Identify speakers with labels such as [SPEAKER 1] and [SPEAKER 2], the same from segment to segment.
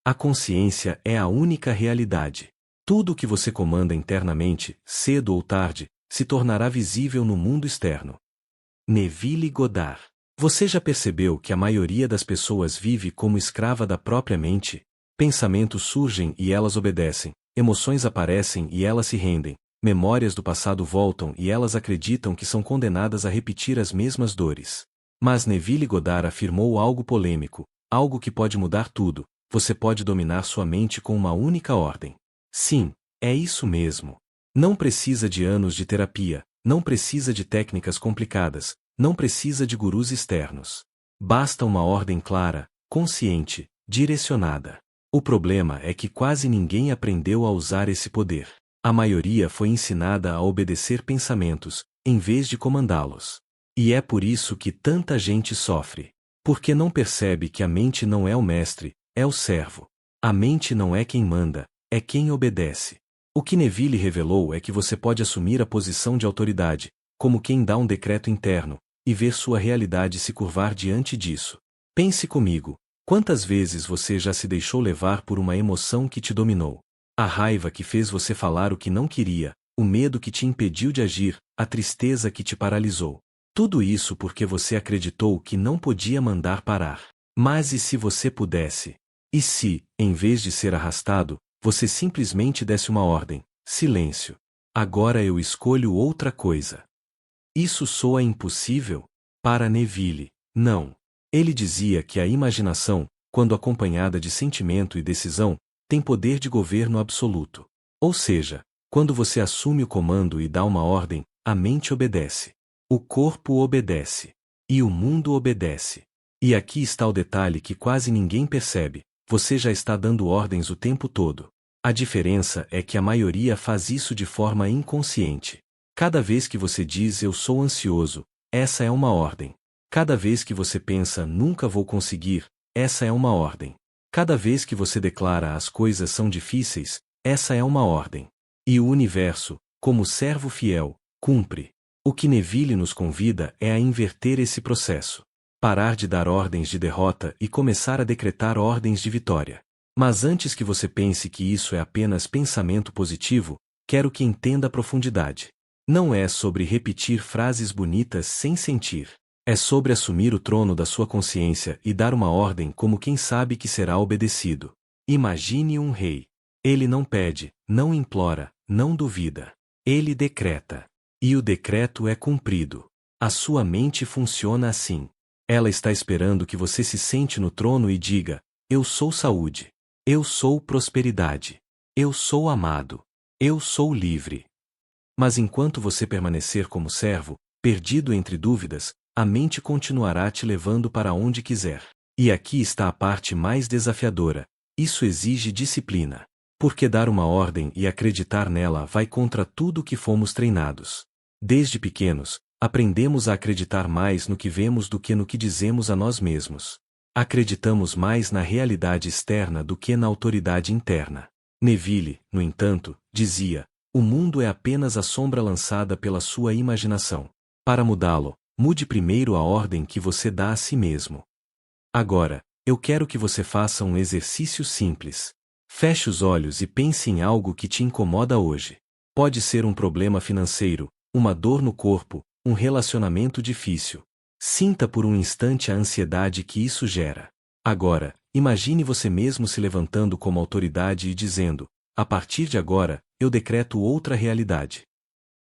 [SPEAKER 1] A consciência é a única realidade. Tudo o que você comanda internamente, cedo ou tarde, se tornará visível no mundo externo. Neville Goddard. Você já percebeu que a maioria das pessoas vive como escrava da própria mente? Pensamentos surgem e elas obedecem, emoções aparecem e elas se rendem, memórias do passado voltam e elas acreditam que são condenadas a repetir as mesmas dores. Mas Neville Goddard afirmou algo polêmico, algo que pode mudar tudo: você pode dominar sua mente com uma única ordem. Sim, é isso mesmo. Não precisa de anos de terapia, não precisa de técnicas complicadas, não precisa de gurus externos. Basta uma ordem clara, consciente, direcionada. O problema é que quase ninguém aprendeu a usar esse poder. A maioria foi ensinada a obedecer pensamentos, em vez de comandá-los. E é por isso que tanta gente sofre. Porque não percebe que a mente não é o mestre, é o servo. A mente não é quem manda, é quem obedece. O que Neville revelou é que você pode assumir a posição de autoridade, como quem dá um decreto interno, e ver sua realidade se curvar diante disso. Pense comigo, quantas vezes você já se deixou levar por uma emoção que te dominou? A raiva que fez você falar o que não queria, o medo que te impediu de agir, a tristeza que te paralisou. Tudo isso porque você acreditou que não podia mandar parar. Mas e se você pudesse? E se, em vez de ser arrastado, você simplesmente desse uma ordem: silêncio. Agora eu escolho outra coisa. Isso soa impossível? Para Neville, não. Ele dizia que a imaginação, quando acompanhada de sentimento e decisão, tem poder de governo absoluto. Ou seja, quando você assume o comando e dá uma ordem, a mente obedece. O corpo obedece. E o mundo obedece. E aqui está o detalhe que quase ninguém percebe: você já está dando ordens o tempo todo. A diferença é que a maioria faz isso de forma inconsciente. Cada vez que você diz "eu sou ansioso", essa é uma ordem. Cada vez que você pensa "nunca vou conseguir", essa é uma ordem. Cada vez que você declara "as coisas são difíceis", essa é uma ordem. E o universo, como servo fiel, cumpre. O que Neville nos convida é a inverter esse processo. Parar de dar ordens de derrota e começar a decretar ordens de vitória. Mas antes que você pense que isso é apenas pensamento positivo, quero que entenda a profundidade. Não é sobre repetir frases bonitas sem sentir. É sobre assumir o trono da sua consciência e dar uma ordem como quem sabe que será obedecido. Imagine um rei. Ele não pede, não implora, não duvida. Ele decreta. E o decreto é cumprido. A sua mente funciona assim. Ela está esperando que você se sente no trono e diga: "Eu sou saúde. Eu sou prosperidade. Eu sou amado. Eu sou livre." Mas enquanto você permanecer como servo, perdido entre dúvidas, a mente continuará te levando para onde quiser. E aqui está a parte mais desafiadora: isso exige disciplina. Porque dar uma ordem e acreditar nela vai contra tudo que fomos treinados. Desde pequenos, aprendemos a acreditar mais no que vemos do que no que dizemos a nós mesmos. Acreditamos mais na realidade externa do que na autoridade interna. Neville, no entanto, dizia: "O mundo é apenas a sombra lançada pela sua imaginação. Para mudá-lo, mude primeiro a ordem que você dá a si mesmo." Agora, eu quero que você faça um exercício simples. Feche os olhos e pense em algo que te incomoda hoje. Pode ser um problema financeiro, uma dor no corpo, um relacionamento difícil. Sinta por um instante a ansiedade que isso gera. Agora, imagine você mesmo se levantando como autoridade e dizendo: "A partir de agora, eu decreto outra realidade."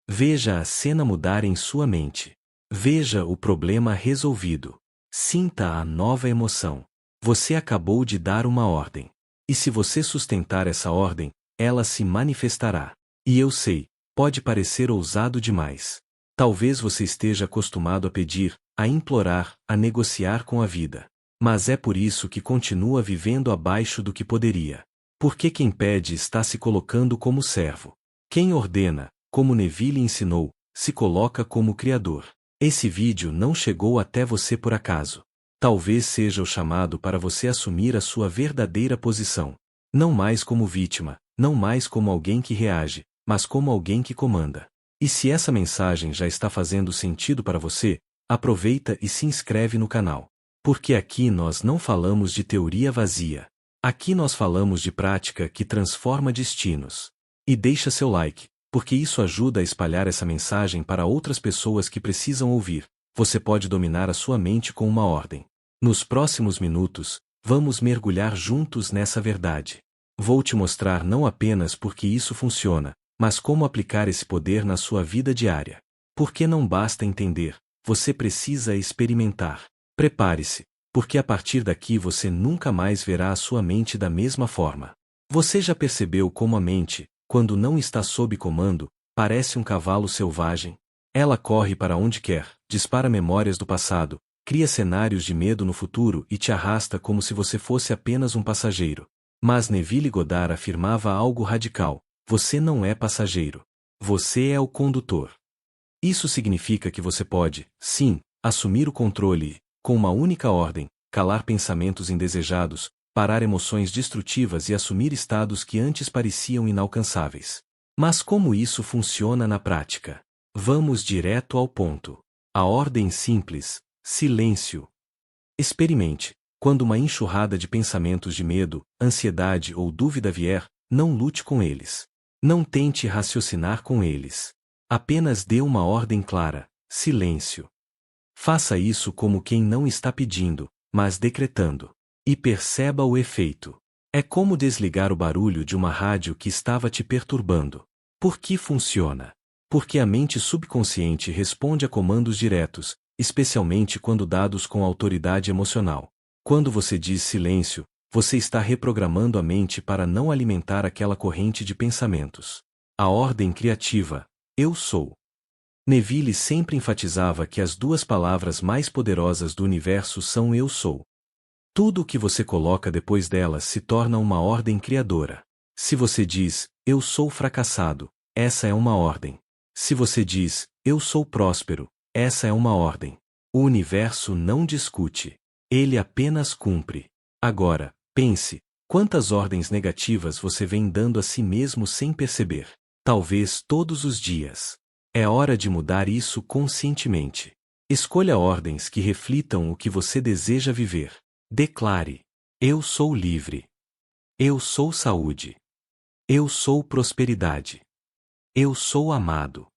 [SPEAKER 1] Veja a cena mudar em sua mente. Veja o problema resolvido. Sinta a nova emoção. Você acabou de dar uma ordem. E se você sustentar essa ordem, ela se manifestará. E eu sei, pode parecer ousado demais. Talvez você esteja acostumado a pedir, a implorar, a negociar com a vida. Mas é por isso que continua vivendo abaixo do que poderia. Porque quem pede está se colocando como servo. Quem ordena, como Neville ensinou, se coloca como criador. Esse vídeo não chegou até você por acaso. Talvez seja o chamado para você assumir a sua verdadeira posição. Não mais como vítima, não mais como alguém que reage, mas como alguém que comanda. E se essa mensagem já está fazendo sentido para você, aproveita e se inscreve no canal. Porque aqui nós não falamos de teoria vazia. Aqui nós falamos de prática que transforma destinos. E deixa seu like, porque isso ajuda a espalhar essa mensagem para outras pessoas que precisam ouvir. Você pode dominar a sua mente com uma ordem. Nos próximos minutos, vamos mergulhar juntos nessa verdade. Vou te mostrar não apenas porque isso funciona, mas como aplicar esse poder na sua vida diária. Porque não basta entender, você precisa experimentar. Prepare-se, porque a partir daqui você nunca mais verá a sua mente da mesma forma. Você já percebeu como a mente, quando não está sob comando, parece um cavalo selvagem? Ela corre para onde quer, dispara memórias do passado, cria cenários de medo no futuro e te arrasta como se você fosse apenas um passageiro. Mas Neville Goddard afirmava algo radical: você não é passageiro. Você é o condutor. Isso significa que você pode, sim, assumir o controle e, com uma única ordem, calar pensamentos indesejados, parar emoções destrutivas e assumir estados que antes pareciam inalcançáveis. Mas como isso funciona na prática? Vamos direto ao ponto. A ordem simples: silêncio. Experimente. Quando uma enxurrada de pensamentos de medo, ansiedade ou dúvida vier, não lute com eles. Não tente raciocinar com eles. Apenas dê uma ordem clara: silêncio. Faça isso como quem não está pedindo, mas decretando. E perceba o efeito. É como desligar o barulho de uma rádio que estava te perturbando. Por que funciona? Porque a mente subconsciente responde a comandos diretos, especialmente quando dados com autoridade emocional. Quando você diz silêncio, você está reprogramando a mente para não alimentar aquela corrente de pensamentos. A ordem criativa: eu sou. Neville sempre enfatizava que as duas palavras mais poderosas do universo são eu sou. Tudo o que você coloca depois delas se torna uma ordem criadora. Se você diz, eu sou fracassado, essa é uma ordem. Se você diz, eu sou próspero, essa é uma ordem. O universo não discute. Ele apenas cumpre. Agora, pense, quantas ordens negativas você vem dando a si mesmo sem perceber? Talvez todos os dias. É hora de mudar isso conscientemente. Escolha ordens que reflitam o que você deseja viver. Declare: eu sou livre. Eu sou saúde. Eu sou prosperidade. Eu sou amado.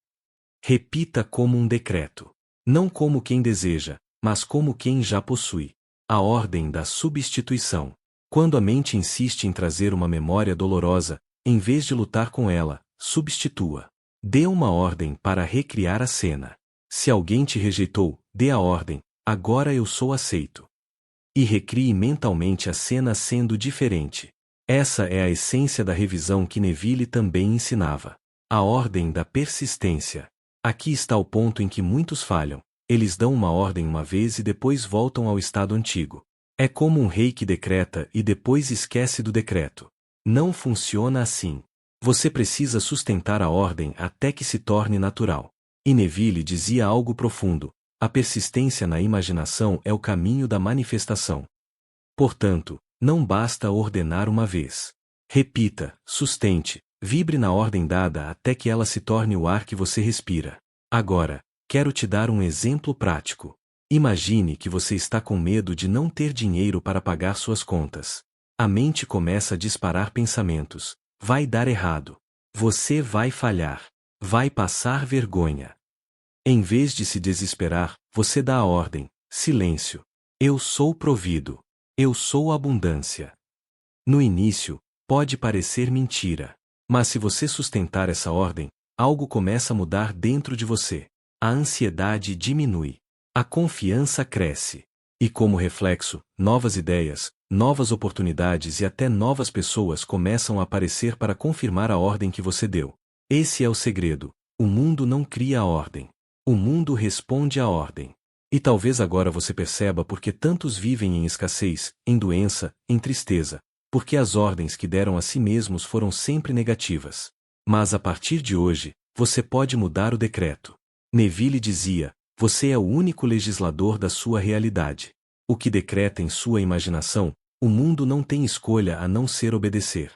[SPEAKER 1] Repita como um decreto. Não como quem deseja, mas como quem já possui. A ordem da substituição. Quando a mente insiste em trazer uma memória dolorosa, em vez de lutar com ela, substitua. Dê uma ordem para recriar a cena. Se alguém te rejeitou, dê a ordem: agora eu sou aceito. E recrie mentalmente a cena sendo diferente. Essa é a essência da revisão que Neville também ensinava. A ordem da persistência. Aqui está o ponto em que muitos falham. Eles dão uma ordem uma vez e depois voltam ao estado antigo. É como um rei que decreta e depois esquece do decreto. Não funciona assim. Você precisa sustentar a ordem até que se torne natural. E Neville dizia algo profundo: a persistência na imaginação é o caminho da manifestação. Portanto, não basta ordenar uma vez. Repita, sustente, vibre na ordem dada até que ela se torne o ar que você respira. Agora, quero te dar um exemplo prático. Imagine que você está com medo de não ter dinheiro para pagar suas contas. A mente começa a disparar pensamentos: vai dar errado. Você vai falhar. Vai passar vergonha. Em vez de se desesperar, você dá a ordem: silêncio. Eu sou provido. Eu sou abundância. No início, pode parecer mentira. Mas se você sustentar essa ordem, algo começa a mudar dentro de você. A ansiedade diminui. A confiança cresce. E como reflexo, novas ideias, novas oportunidades e até novas pessoas começam a aparecer para confirmar a ordem que você deu. Esse é o segredo. O mundo não cria a ordem. O mundo responde à ordem. E talvez agora você perceba por que tantos vivem em escassez, em doença, em tristeza, porque as ordens que deram a si mesmos foram sempre negativas. Mas a partir de hoje, você pode mudar o decreto. Neville dizia: você é o único legislador da sua realidade. O que decreta em sua imaginação, o mundo não tem escolha a não ser obedecer.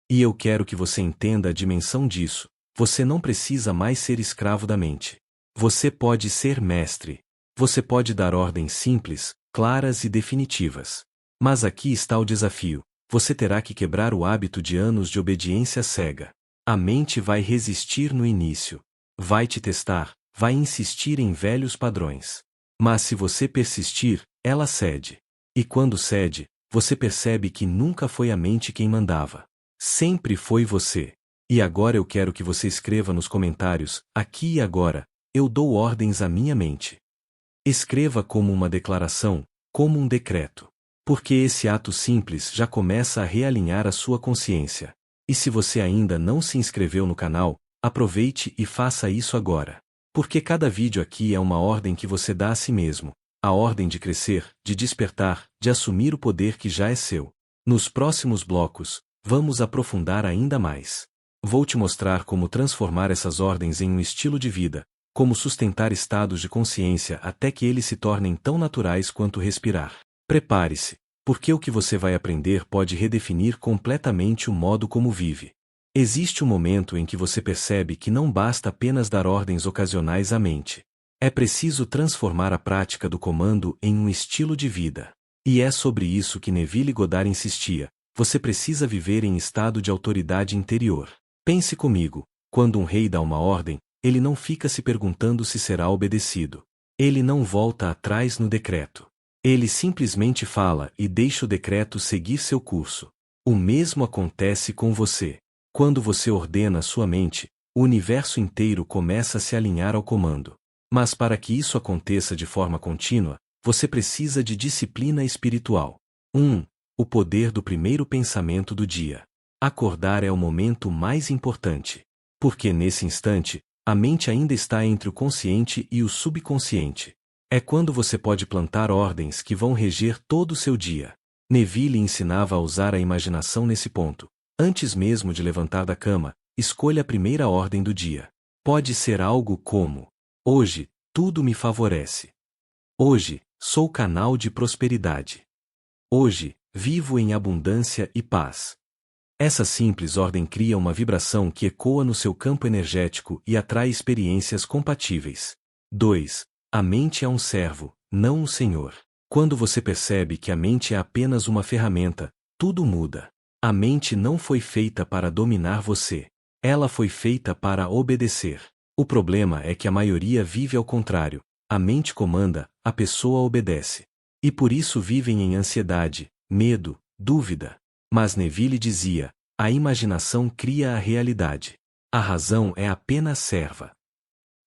[SPEAKER 1] E eu quero que você entenda a dimensão disso. Você não precisa mais ser escravo da mente. Você pode ser mestre. Você pode dar ordens simples, claras e definitivas. Mas aqui está o desafio. você terá que quebrar o hábito de anos de obediência cega. A mente vai resistir no início. Vai te testar, vai insistir em velhos padrões. Mas se você persistir, ela cede. E quando cede, você percebe que nunca foi a mente quem mandava. Sempre foi você. E agora eu quero que você escreva nos comentários, aqui e agora, eu dou ordens à minha mente. Escreva como uma declaração, como um decreto. Porque esse ato simples já começa a realinhar a sua consciência. E se você ainda não se inscreveu no canal, aproveite e faça isso agora. Porque cada vídeo aqui é uma ordem que você dá a si mesmo. A ordem de crescer, de despertar, de assumir o poder que já é seu. Nos próximos blocos, vamos aprofundar ainda mais. Vou te mostrar como transformar essas ordens em um estilo de vida, como sustentar estados de consciência até que eles se tornem tão naturais quanto respirar. Prepare-se, porque o que você vai aprender pode redefinir completamente o modo como vive. Existe um momento em que você percebe que não basta apenas dar ordens ocasionais à mente. É preciso transformar a prática do comando em um estilo de vida. E é sobre isso que Neville Goddard insistia: você precisa viver em estado de autoridade interior. Pense comigo, quando um rei dá uma ordem, ele não fica se perguntando se será obedecido. Ele não volta atrás no decreto. Ele simplesmente fala e deixa o decreto seguir seu curso. O mesmo acontece com você. Quando você ordena sua mente, o universo inteiro começa a se alinhar ao comando. Mas para que isso aconteça de forma contínua, você precisa de disciplina espiritual. 1. O poder do primeiro pensamento do dia. Acordar é o momento mais importante. Porque nesse instante, a mente ainda está entre o consciente e o subconsciente. É quando você pode plantar ordens que vão reger todo o seu dia. Neville ensinava a usar a imaginação nesse ponto. Antes mesmo de levantar da cama, escolha a primeira ordem do dia. Pode ser algo como: hoje, tudo me favorece. Hoje, sou canal de prosperidade. Hoje, vivo em abundância e paz. Essa simples ordem cria uma vibração que ecoa no seu campo energético e atrai experiências compatíveis. 2. A mente é um servo, não um senhor. Quando você percebe que a mente é apenas uma ferramenta, tudo muda. A mente não foi feita para dominar você. Ela foi feita para obedecer. O problema é que a maioria vive ao contrário. A mente comanda, a pessoa obedece. E por isso vivem em ansiedade, medo, dúvida. Mas Neville dizia: a imaginação cria a realidade. A razão é apenas serva.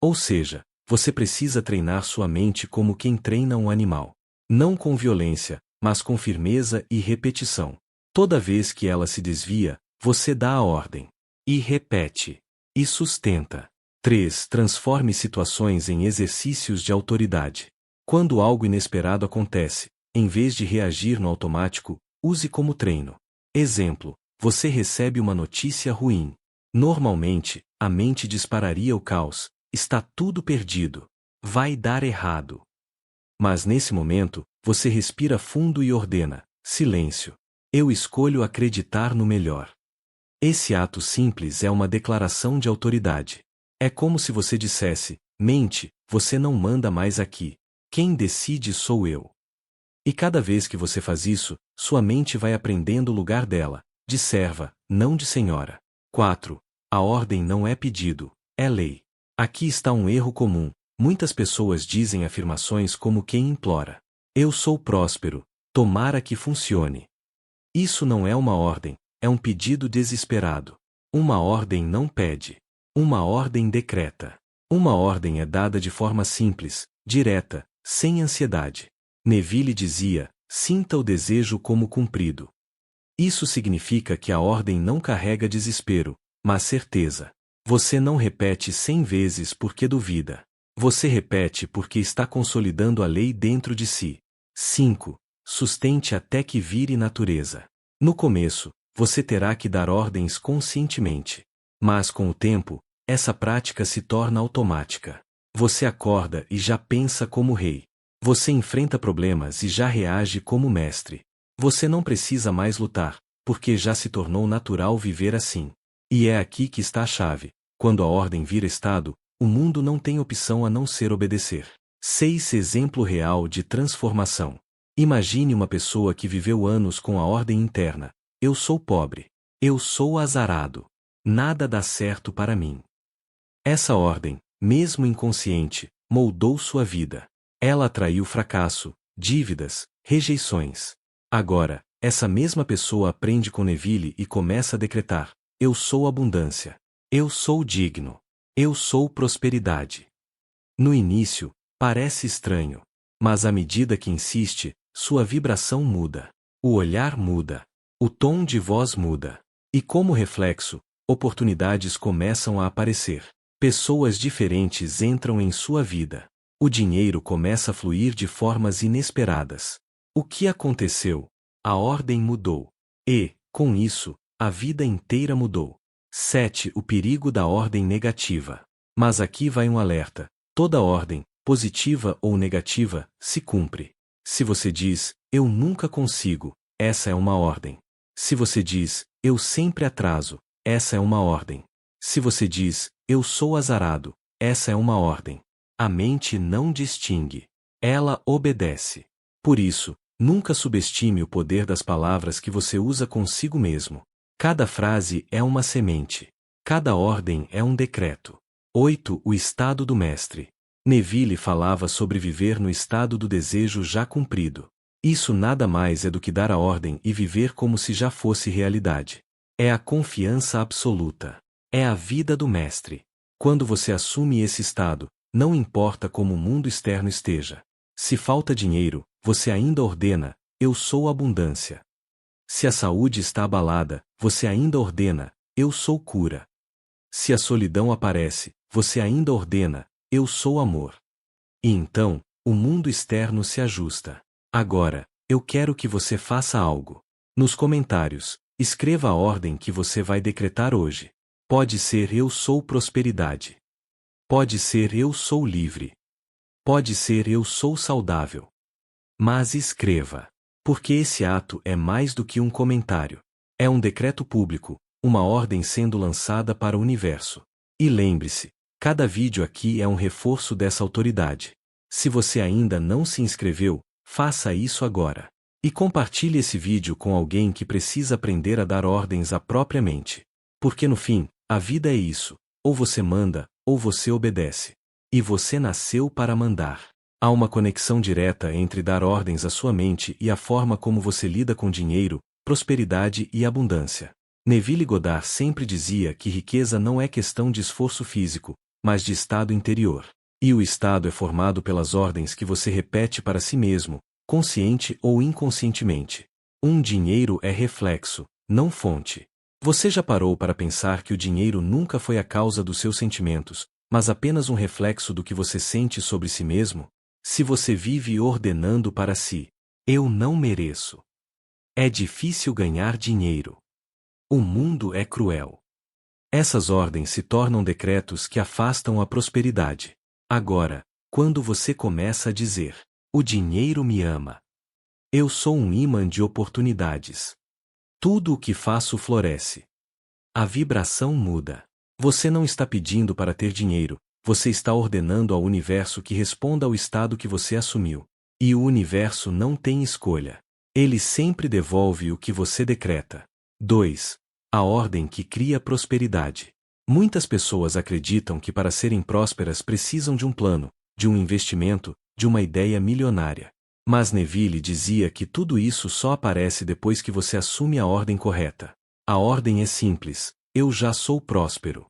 [SPEAKER 1] Ou seja, você precisa treinar sua mente como quem treina um animal. Não com violência, mas com firmeza e repetição. Toda vez que ela se desvia, você dá a ordem. E repete. E sustenta. 3. Transforme situações em exercícios de autoridade. Quando algo inesperado acontece, em vez de reagir no automático, use como treino. Exemplo: você recebe uma notícia ruim. Normalmente, a mente dispararia o caos: está tudo perdido. Vai dar errado. Mas nesse momento, você respira fundo e ordena: silêncio. Eu escolho acreditar no melhor. Esse ato simples é uma declaração de autoridade. É como se você dissesse: mente, você não manda mais aqui. Quem decide sou eu. E cada vez que você faz isso, sua mente vai aprendendo o lugar dela, de serva, não de senhora. 4. A ordem não é pedido, é lei. Aqui está um erro comum. Muitas pessoas dizem afirmações como quem implora: eu sou próspero, tomara que funcione. Isso não é uma ordem, é um pedido desesperado. Uma ordem não pede. Uma ordem decreta. Uma ordem é dada de forma simples, direta, sem ansiedade. Neville dizia: sinta o desejo como cumprido. Isso significa que a ordem não carrega desespero, mas certeza. Você não repete 100 vezes porque duvida. Você repete porque está consolidando a lei dentro de si. 5. Sustente até que vire natureza. No começo, você terá que dar ordens conscientemente. Mas com o tempo, essa prática se torna automática. Você acorda e já pensa como rei. Você enfrenta problemas e já reage como mestre. Você não precisa mais lutar, porque já se tornou natural viver assim. E é aqui que está a chave. Quando a ordem vira estado, o mundo não tem opção a não ser obedecer. 6. Exemplo real de transformação. Imagine uma pessoa que viveu anos com a ordem interna: eu sou pobre. Eu sou azarado. Nada dá certo para mim. Essa ordem, mesmo inconsciente, moldou sua vida. Ela atraiu fracasso, dívidas, rejeições. Agora, essa mesma pessoa aprende com Neville e começa a decretar: eu sou abundância. Eu sou digno. Eu sou prosperidade. No início, parece estranho. Mas à medida que insiste, sua vibração muda. O olhar muda. O tom de voz muda. E como reflexo, oportunidades começam a aparecer. Pessoas diferentes entram em sua vida. O dinheiro começa a fluir de formas inesperadas. O que aconteceu? A ordem mudou. E, com isso, a vida inteira mudou. 7. O perigo da ordem negativa. Mas aqui vai um alerta. Toda ordem, positiva ou negativa, se cumpre. Se você diz, eu nunca consigo, essa é uma ordem. Se você diz, eu sempre atraso, essa é uma ordem. Se você diz, eu sou azarado, essa é uma ordem. A mente não distingue. Ela obedece. Por isso, nunca subestime o poder das palavras que você usa consigo mesmo. Cada frase é uma semente. Cada ordem é um decreto. 8. O estado do mestre. Neville falava sobre viver no estado do desejo já cumprido. Isso nada mais é do que dar a ordem e viver como se já fosse realidade. É a confiança absoluta. É a vida do mestre. Quando você assume esse estado, não importa como o mundo externo esteja. Se falta dinheiro, você ainda ordena, eu sou abundância. Se a saúde está abalada, você ainda ordena, eu sou cura. Se a solidão aparece, você ainda ordena, eu sou amor. E então, o mundo externo se ajusta. Agora, eu quero que você faça algo. Nos comentários, escreva a ordem que você vai decretar hoje. Pode ser eu sou prosperidade. Pode ser eu sou livre. Pode ser eu sou saudável. Mas escreva. Porque esse ato é mais do que um comentário. É um decreto público, uma ordem sendo lançada para o universo. E lembre-se, cada vídeo aqui é um reforço dessa autoridade. Se você ainda não se inscreveu, faça isso agora. E compartilhe esse vídeo com alguém que precisa aprender a dar ordens à própria mente. Porque no fim, a vida é isso. Ou você manda, ou você obedece. E você nasceu para mandar. Há uma conexão direta entre dar ordens à sua mente e a forma como você lida com dinheiro, prosperidade e abundância. Neville Goddard sempre dizia que riqueza não é questão de esforço físico, mas de estado interior. E o estado é formado pelas ordens que você repete para si mesmo, consciente ou inconscientemente. Dinheiro é reflexo, não fonte. Você já parou para pensar que o dinheiro nunca foi a causa dos seus sentimentos, mas apenas um reflexo do que você sente sobre si mesmo? Se você vive ordenando para si, eu não mereço. É difícil ganhar dinheiro. O mundo é cruel. Essas ordens se tornam decretos que afastam a prosperidade. Agora, quando você começa a dizer, o dinheiro me ama. Eu sou um imã de oportunidades. Tudo o que faço floresce. A vibração muda. Você não está pedindo para ter dinheiro, você está ordenando ao universo que responda ao estado que você assumiu. E o universo não tem escolha. Ele sempre devolve o que você decreta. 2. A ordem que cria prosperidade. Muitas pessoas acreditam que para serem prósperas precisam de um plano, de um investimento, de uma ideia milionária. Mas Neville dizia que tudo isso só aparece depois que você assume a ordem correta. A ordem é simples: eu já sou próspero.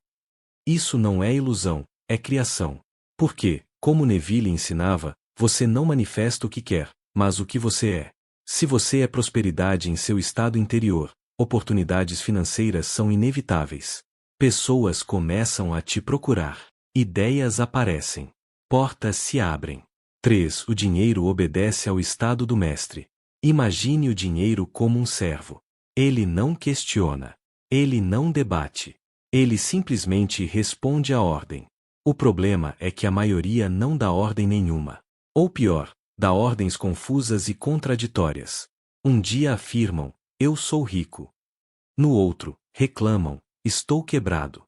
[SPEAKER 1] Isso não é ilusão, é criação. Porque, como Neville ensinava, você não manifesta o que quer, mas o que você é. Se você é prosperidade em seu estado interior, oportunidades financeiras são inevitáveis. Pessoas começam a te procurar. Ideias aparecem. Portas se abrem. 3. O dinheiro obedece ao estado do mestre. Imagine o dinheiro como um servo. Ele não questiona. Ele não debate. Ele simplesmente responde à ordem. O problema é que a maioria não dá ordem nenhuma. Ou pior, dá ordens confusas e contraditórias. Um dia afirmam, eu sou rico. No outro, reclamam, estou quebrado.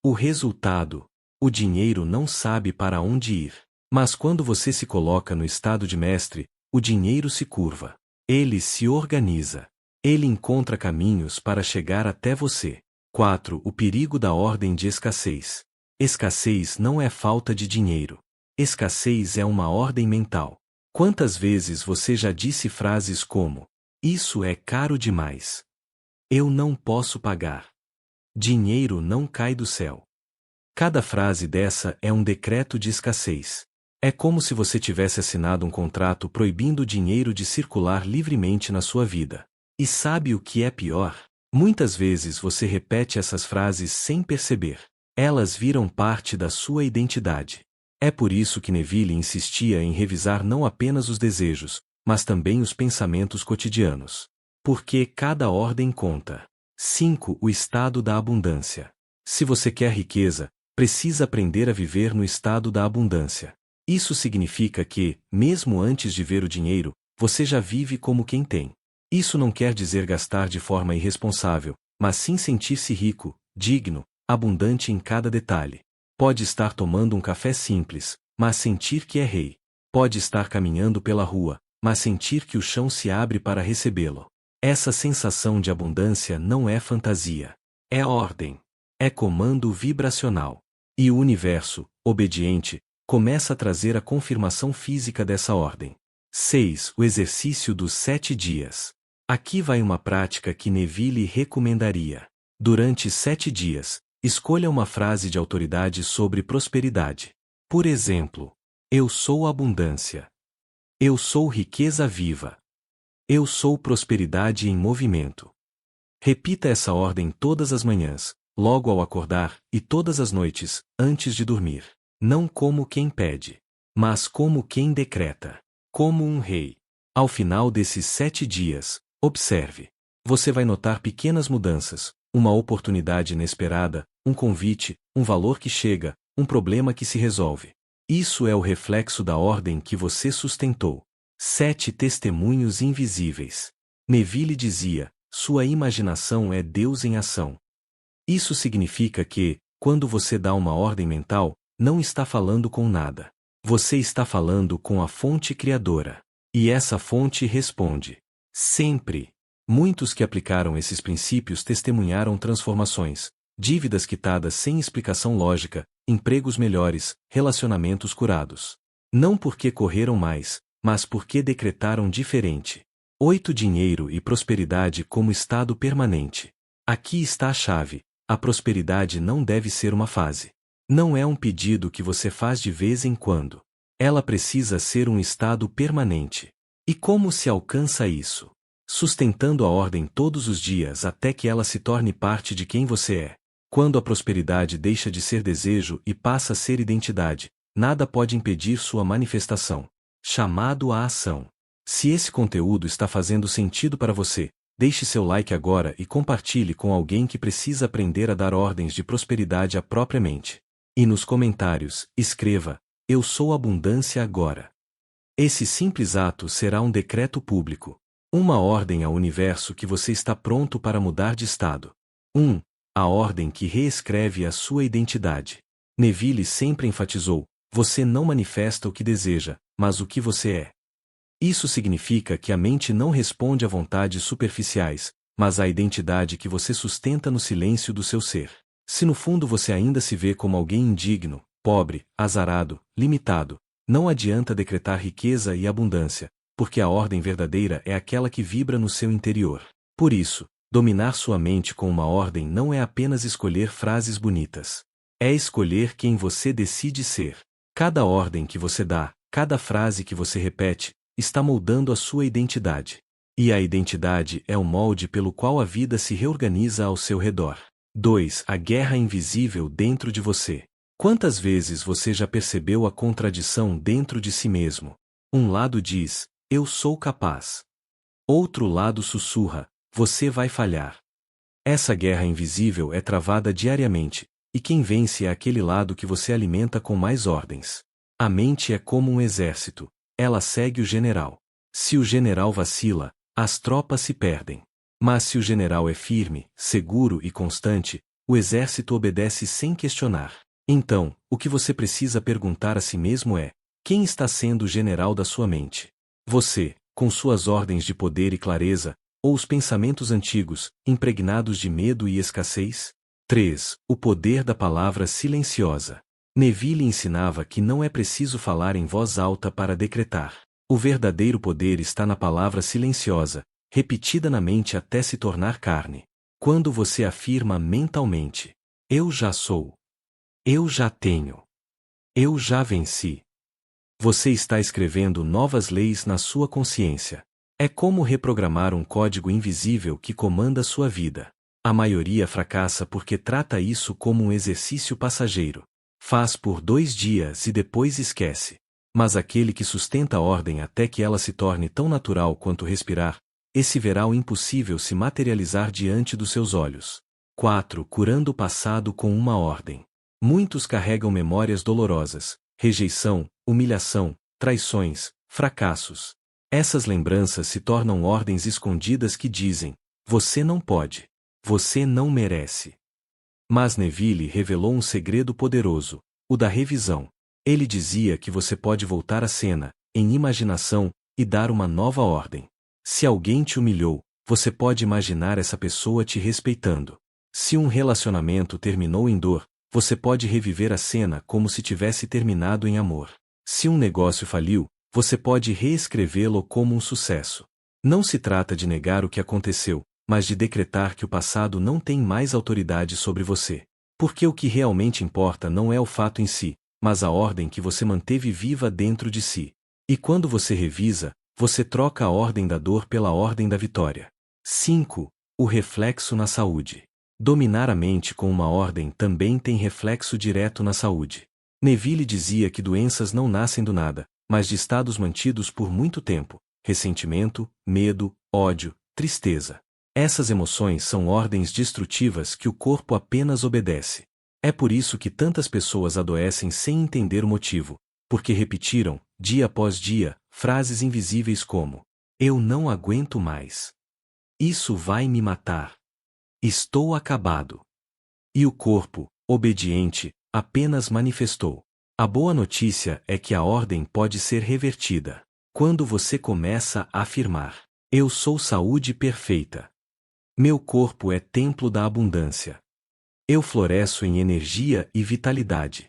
[SPEAKER 1] O resultado, o dinheiro não sabe para onde ir. Mas quando você se coloca no estado de mestre, o dinheiro se curva. Ele se organiza. Ele encontra caminhos para chegar até você. 4. O perigo da ordem de escassez. Escassez não é falta de dinheiro. Escassez é uma ordem mental. Quantas vezes você já disse frases como: "Isso é caro demais. Eu não posso pagar. Dinheiro não cai do céu." Cada frase dessa é um decreto de escassez. É como se você tivesse assinado um contrato proibindo o dinheiro de circular livremente na sua vida. E sabe o que é pior? Muitas vezes você repete essas frases sem perceber. Elas viram parte da sua identidade. É por isso que Neville insistia em revisar não apenas os desejos, mas também os pensamentos cotidianos. Porque cada ordem conta. 5. O estado da abundância. Se você quer riqueza, precisa aprender a viver no estado da abundância. Isso significa que, mesmo antes de ver o dinheiro, você já vive como quem tem. Isso não quer dizer gastar de forma irresponsável, mas sim sentir-se rico, digno, abundante em cada detalhe. Pode estar tomando um café simples, mas sentir que é rei. Pode estar caminhando pela rua, mas sentir que o chão se abre para recebê-lo. Essa sensação de abundância não é fantasia. É ordem. É comando vibracional. E o universo, obediente, começa a trazer a confirmação física dessa ordem. 6. O exercício dos 7 dias. Aqui vai uma prática que Neville recomendaria. Durante 7 dias, escolha uma frase de autoridade sobre prosperidade. Por exemplo, eu sou abundância. Eu sou riqueza viva. Eu sou prosperidade em movimento. Repita essa ordem todas as manhãs, logo ao acordar, e todas as noites, antes de dormir. Não como quem pede, mas como quem decreta. Como um rei. Ao final desses 7 dias, observe. Você vai notar pequenas mudanças, uma oportunidade inesperada, um convite, um valor que chega, um problema que se resolve. Isso é o reflexo da ordem que você sustentou. 7 testemunhos invisíveis. Neville dizia: sua imaginação é Deus em ação. Isso significa que, quando você dá uma ordem mental, não está falando com nada. Você está falando com a fonte criadora. E essa fonte responde. Sempre. Muitos que aplicaram esses princípios testemunharam transformações, dívidas quitadas sem explicação lógica, empregos melhores, relacionamentos curados. Não porque correram mais, mas porque decretaram diferente. 8. Dinheiro e prosperidade como estado permanente. Aqui está a chave. A prosperidade não deve ser uma fase. Não é um pedido que você faz de vez em quando. Ela precisa ser um estado permanente. E como se alcança isso? Sustentando a ordem todos os dias até que ela se torne parte de quem você é. Quando a prosperidade deixa de ser desejo e passa a ser identidade, nada pode impedir sua manifestação. Chamado à ação. Se esse conteúdo está fazendo sentido para você, deixe seu like agora e compartilhe com alguém que precisa aprender a dar ordens de prosperidade à própria mente. E nos comentários, escreva: eu sou abundância agora. Esse simples ato será um decreto público. Uma ordem ao universo que você está pronto para mudar de estado. 1. A ordem que reescreve a sua identidade. Neville sempre enfatizou: você não manifesta o que deseja, mas o que você é. Isso significa que a mente não responde a vontades superficiais, mas à identidade que você sustenta no silêncio do seu ser. Se no fundo você ainda se vê como alguém indigno, pobre, azarado, limitado, não adianta decretar riqueza e abundância, porque a ordem verdadeira é aquela que vibra no seu interior. Por isso, dominar sua mente com uma ordem não é apenas escolher frases bonitas. É escolher quem você decide ser. Cada ordem que você dá, cada frase que você repete, está moldando a sua identidade. E a identidade é o molde pelo qual a vida se reorganiza ao seu redor. 2. A guerra invisível dentro de você. Quantas vezes você já percebeu a contradição dentro de si mesmo? Um lado diz: eu sou capaz. Outro lado sussurra: você vai falhar. Essa guerra invisível é travada diariamente, e quem vence é aquele lado que você alimenta com mais ordens. A mente é como um exército. Ela segue o general. Se o general vacila, as tropas se perdem. Mas se o general é firme, seguro e constante, o exército obedece sem questionar. Então, o que você precisa perguntar a si mesmo é: quem está sendo o general da sua mente? Você, com suas ordens de poder e clareza, ou os pensamentos antigos, impregnados de medo e escassez? 3. O poder da palavra silenciosa. Neville ensinava que não é preciso falar em voz alta para decretar. O verdadeiro poder está na palavra silenciosa, repetida na mente até se tornar carne. Quando você afirma mentalmente: eu já sou. Eu já tenho. Eu já venci. Você está escrevendo novas leis na sua consciência. É como reprogramar um código invisível que comanda sua vida. A maioria fracassa porque trata isso como um exercício passageiro. Faz por 2 dias e depois esquece. Mas aquele que sustenta a ordem até que ela se torne tão natural quanto respirar, esse verá o impossível se materializar diante dos seus olhos. 4. Curando o passado com uma ordem. Muitos carregam memórias dolorosas, rejeição, humilhação, traições, fracassos. Essas lembranças se tornam ordens escondidas que dizem: você não pode. Você não merece. Mas Neville revelou um segredo poderoso, o da revisão. Ele dizia que você pode voltar à cena, em imaginação, e dar uma nova ordem. Se alguém te humilhou, você pode imaginar essa pessoa te respeitando. Se um relacionamento terminou em dor, você pode reviver a cena como se tivesse terminado em amor. Se um negócio faliu, você pode reescrevê-lo como um sucesso. Não se trata de negar o que aconteceu, mas de decretar que o passado não tem mais autoridade sobre você. Porque o que realmente importa não é o fato em si, mas a ordem que você manteve viva dentro de si. E quando você revisa, você troca a ordem da dor pela ordem da vitória. 5. O reflexo na saúde. Dominar a mente com uma ordem também tem reflexo direto na saúde. Neville dizia que doenças não nascem do nada, mas de estados mantidos por muito tempo: ressentimento, medo, ódio, tristeza. Essas emoções são ordens destrutivas que o corpo apenas obedece. É por isso que tantas pessoas adoecem sem entender o motivo, porque repetiram, dia após dia, frases invisíveis como: eu não aguento mais. Isso vai me matar. Estou acabado. E o corpo, obediente, apenas manifestou. A boa notícia é que a ordem pode ser revertida. Quando você começa a afirmar: eu sou saúde perfeita. Meu corpo é templo da abundância. Eu floresço em energia e vitalidade.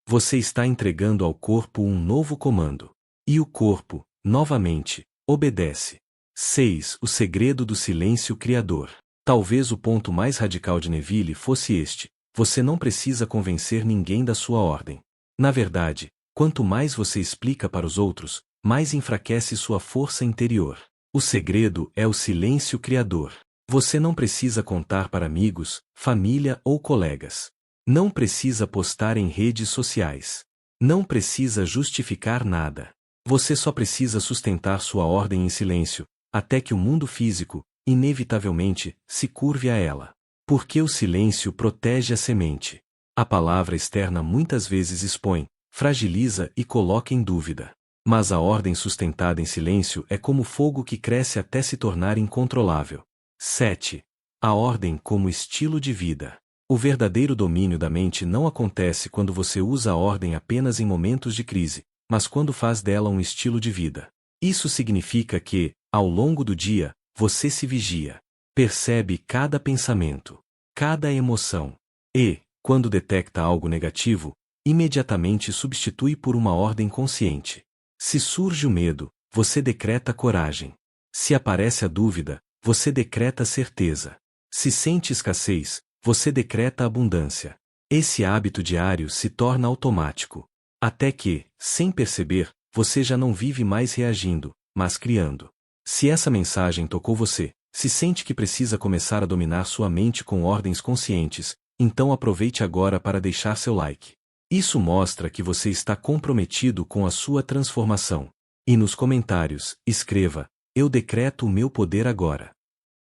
[SPEAKER 1] Você está entregando ao corpo um novo comando. E o corpo, novamente, obedece. 6. O segredo do silêncio criador. Talvez o ponto mais radical de Neville fosse este: você não precisa convencer ninguém da sua ordem. Na verdade, quanto mais você explica para os outros, mais enfraquece sua força interior. O segredo é o silêncio criador. Você não precisa contar para amigos, família ou colegas. Não precisa postar em redes sociais. Não precisa justificar nada. Você só precisa sustentar sua ordem em silêncio, até que o mundo físico, inevitavelmente, se curve a ela. Porque o silêncio protege a semente. A palavra externa muitas vezes expõe, fragiliza e coloca em dúvida. Mas a ordem sustentada em silêncio é como fogo que cresce até se tornar incontrolável. 7. A ordem como estilo de vida. O verdadeiro domínio da mente não acontece quando você usa a ordem apenas em momentos de crise, mas quando faz dela um estilo de vida. Isso significa que, ao longo do dia, você se vigia. Percebe cada pensamento, cada emoção. E, quando detecta algo negativo, imediatamente substitui por uma ordem consciente. Se surge o medo, você decreta coragem. Se aparece a dúvida, você decreta certeza. Se sente escassez, você decreta abundância. Esse hábito diário se torna automático. Até que, sem perceber, você já não vive mais reagindo, mas criando. Se essa mensagem tocou você, se sente que precisa começar a dominar sua mente com ordens conscientes, então aproveite agora para deixar seu like. Isso mostra que você está comprometido com a sua transformação. E nos comentários, escreva: eu decreto o meu poder agora.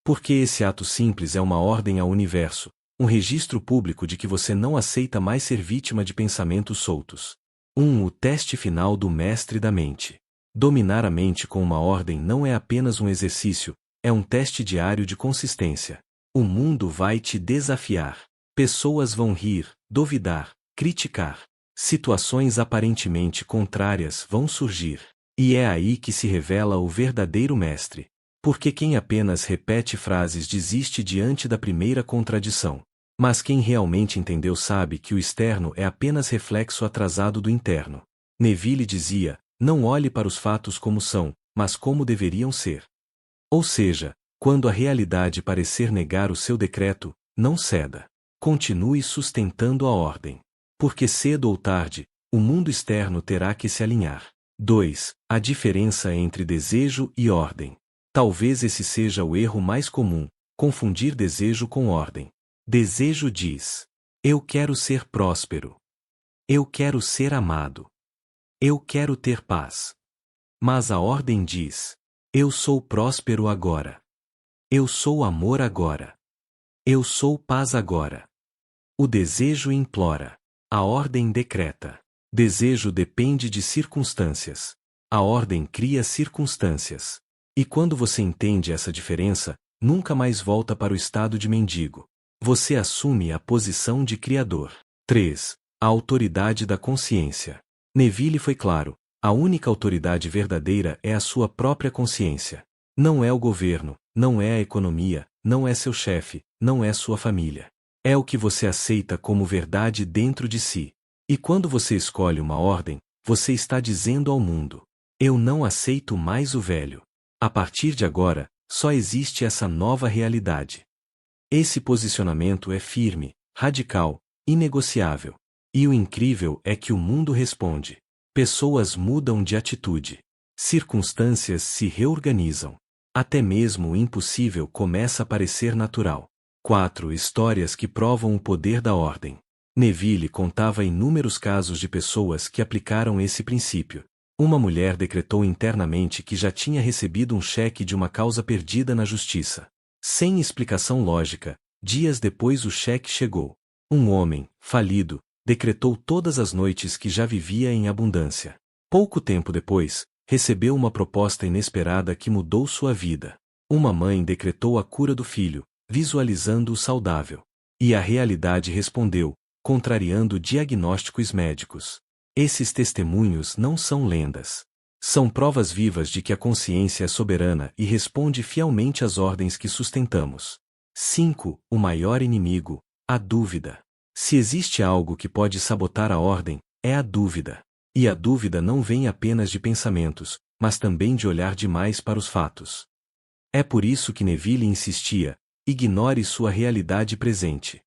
[SPEAKER 1] Porque esse ato simples é uma ordem ao universo, um registro público de que você não aceita mais ser vítima de pensamentos soltos. 1. O teste final do mestre da mente. Dominar a mente com uma ordem não é apenas um exercício, é um teste diário de consistência. O mundo vai te desafiar. Pessoas vão rir, duvidar, criticar. Situações aparentemente contrárias vão surgir. E é aí que se revela o verdadeiro mestre. Porque quem apenas repete frases desiste diante da primeira contradição. Mas quem realmente entendeu sabe que o externo é apenas reflexo atrasado do interno. Neville dizia, não olhe para os fatos como são, mas como deveriam ser. Ou seja, quando a realidade parecer negar o seu decreto, não ceda. Continue sustentando a ordem. Porque cedo ou tarde, o mundo externo terá que se alinhar. 2. A diferença entre desejo e ordem. Talvez esse seja o erro mais comum, confundir desejo com ordem. Desejo diz: eu quero ser próspero. Eu quero ser amado. Eu quero ter paz. Mas a ordem diz: eu sou próspero agora. Eu sou amor agora. Eu sou paz agora. O desejo implora. A ordem decreta. Desejo depende de circunstâncias. A ordem cria circunstâncias. E quando você entende essa diferença, nunca mais volta para o estado de mendigo. Você assume a posição de criador. 3. A autoridade da consciência. Neville foi claro, a única autoridade verdadeira é a sua própria consciência. Não é o governo, não é a economia, não é seu chefe, não é sua família. É o que você aceita como verdade dentro de si. E quando você escolhe uma ordem, você está dizendo ao mundo: eu não aceito mais o velho. A partir de agora, só existe essa nova realidade. Esse posicionamento é firme, radical, inegociável. E o incrível é que o mundo responde. Pessoas mudam de atitude. Circunstâncias se reorganizam. Até mesmo o impossível começa a parecer natural. 4. Histórias que provam o poder da ordem. Neville contava inúmeros casos de pessoas que aplicaram esse princípio. Uma mulher decretou internamente que já tinha recebido um cheque de uma causa perdida na justiça. Sem explicação lógica, dias depois o cheque chegou. Um homem, falido, decretou todas as noites que já vivia em abundância. Pouco tempo depois, recebeu uma proposta inesperada que mudou sua vida. Uma mãe decretou a cura do filho, visualizando-o saudável. E a realidade respondeu, contrariando diagnósticos médicos. Esses testemunhos não são lendas. São provas vivas de que a consciência é soberana e responde fielmente às ordens que sustentamos. 5. O maior inimigo, a dúvida. Se existe algo que pode sabotar a ordem, é a dúvida. E a dúvida não vem apenas de pensamentos, mas também de olhar demais para os fatos. É por isso que Neville insistia: ignore sua realidade presente.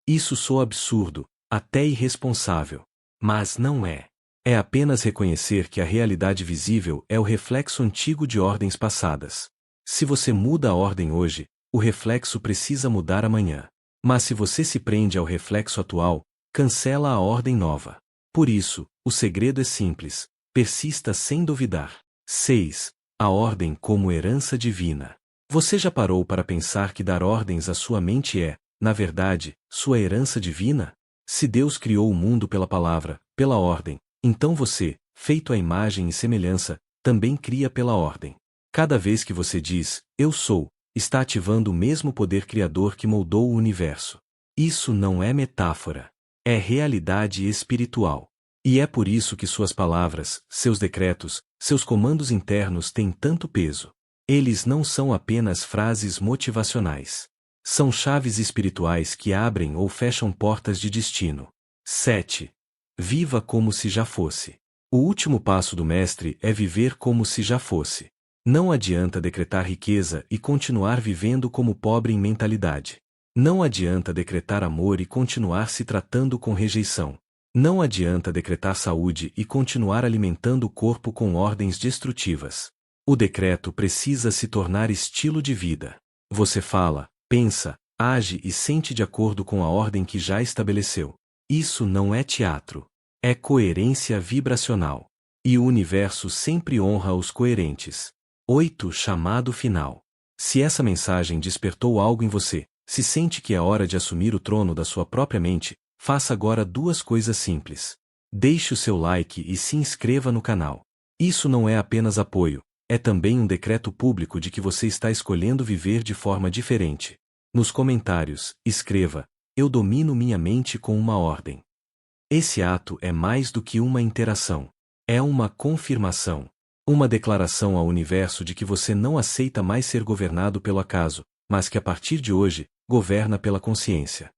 [SPEAKER 1] Isso soa absurdo, até irresponsável. Mas não é. É apenas reconhecer que a realidade visível é o reflexo antigo de ordens passadas. Se você muda a ordem hoje, o reflexo precisa mudar amanhã. Mas se você se prende ao reflexo atual, cancela a ordem nova. Por isso, o segredo é simples: persista sem duvidar. 6. A ordem como herança divina. Você já parou para pensar que dar ordens à sua mente é, na verdade, sua herança divina? Se Deus criou o mundo pela palavra, pela ordem, então você, feito à imagem e semelhança, também cria pela ordem. Cada vez que você diz, eu sou, está ativando o mesmo poder criador que moldou o universo. Isso não é metáfora. É realidade espiritual. E é por isso que suas palavras, seus decretos, seus comandos internos têm tanto peso. Eles não são apenas frases motivacionais. São chaves espirituais que abrem ou fecham portas de destino. 7. Viva como se já fosse. O último passo do mestre é viver como se já fosse. Não adianta decretar riqueza e continuar vivendo como pobre em mentalidade. Não adianta decretar amor e continuar se tratando com rejeição. Não adianta decretar saúde e continuar alimentando o corpo com ordens destrutivas. O decreto precisa se tornar estilo de vida. Você fala, pensa, age e sente de acordo com a ordem que já estabeleceu. Isso não é teatro. É coerência vibracional. E o universo sempre honra os coerentes. 8. Chamado final. Se essa mensagem despertou algo em você, se sente que é hora de assumir o trono da sua própria mente, faça agora duas coisas simples. Deixe o seu like e se inscreva no canal. Isso não é apenas apoio, é também um decreto público de que você está escolhendo viver de forma diferente. Nos comentários, escreva: eu domino minha mente com uma ordem. Esse ato é mais do que uma interação. É uma confirmação. Uma declaração ao universo de que você não aceita mais ser governado pelo acaso, mas que a partir de hoje, governa pela consciência.